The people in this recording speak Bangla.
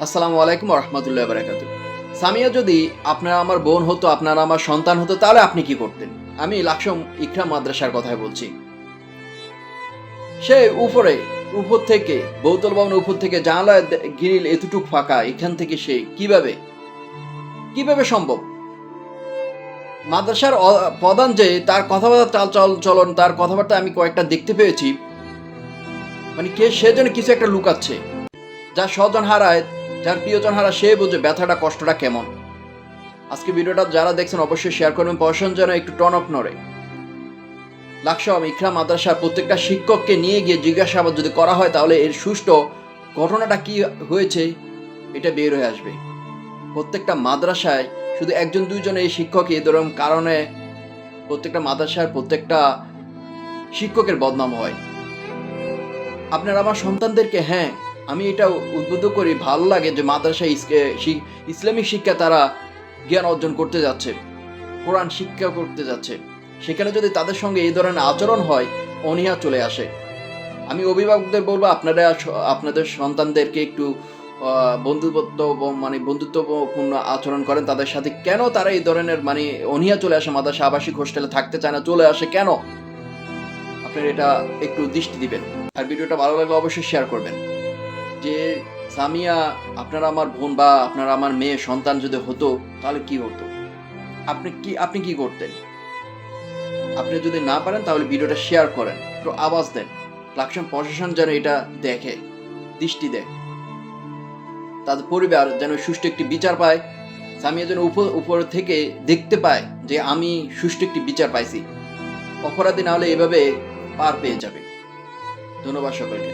আসসালামু আলাইকুম রহমতুল্লাহ বারাকাতু। সামিয়া যদি আপনারা আমার বোন হতো, আপনারা আমার সন্তান হতো, তাহলে আপনি কি করতেন? আমি লাকসম ইকরাম মাদ্রাসার কথাই বলছি। সে উপর থেকে বহুতল ভবনের উপর থেকে জানালা গ্রিল এতটুক ফাঁকা, এখান থেকে সে কিভাবে সম্ভব? মাদ্রাসার প্রধান যে তার কথাবার্তা চলন, তার কথাবার্তা আমি কয়েকটা দেখতে পেয়েছি। মানে সে যেন কিছু একটা লুকাচ্ছে। যার স্বজন হারায়, যার প্রিয়জন হারায়, সে বোঝে ব্যথাটা, কষ্টটা কেমন। আজকে ভিডিওটা যারা দেখছেন অবশ্যই শেয়ার করবেন, পড়াশোনার যেন একটু টন অফ নড়ে। লাকসাম ইকরাম মাদ্রাসার প্রত্যেকটা শিক্ষককে নিয়ে গিয়ে জিজ্ঞাসাবাদ যদি করা হয়, তাহলে এর সুষ্ঠু ঘটনাটা কি হয়েছে এটা বের হয়ে আসবে। প্রত্যেকটা মাদ্রাসায় শুধু একজন দুইজন এই শিক্ষক এই ধরনের কারণে প্রত্যেকটা মাদ্রাসার প্রত্যেকটা শিক্ষকের বদনাম হয়। আপনারা আমার সন্তানদেরকে, হ্যাঁ আমি এটা উদ্বুদ্ধ করি, ভালো লাগে যে মাদ্রাসায় ইসলামিক শিক্ষা তারা জ্ঞান অর্জন করতে যাচ্ছে, কোরআন শিক্ষা করতে যাচ্ছে। সেখানে যদি তাদের সঙ্গে এই ধরনের আচরণ হয়, অনীহা চলে আসে। আমি অভিভাবকদের বলবো, আপনারা আপনাদের সন্তানদেরকে একটু বন্ধুত্বপূর্ণ আচরণ করেন তাদের সাথে। কেন তারা এই ধরনের অনীহা চলে আসে, মাদ্রাসা আবাসিক হোস্টেলে থাকতে চায় না, চলে আসে কেন? আপনারা এটা একটু দৃষ্টি দিবেন। আর ভিডিওটা ভালো লাগলে অবশ্যই শেয়ার করবেন। যে সামিয়া আপনারা আমার বোন বা আপনারা আমার মেয়ে সন্তান যদি হতো, তাহলে কি হতো? আপনি কি করতেন? আপনি যদি না পারেন তাহলে ভিডিওটা শেয়ার করেন, একটু আওয়াজ দেন। লাকসাম প্রশাসন যেন এটা দেখে, দৃষ্টি দেয়, তাদের পরিবার যেন সুষ্ঠু একটি বিচার পায়। সামিয়া যেন উপর থেকে দেখতে পায় যে আমি সুষ্ঠু একটি বিচার পাইছি। অপরাধী না হলে এভাবে পার পেয়ে যাবে। ধন্যবাদ সকলকে।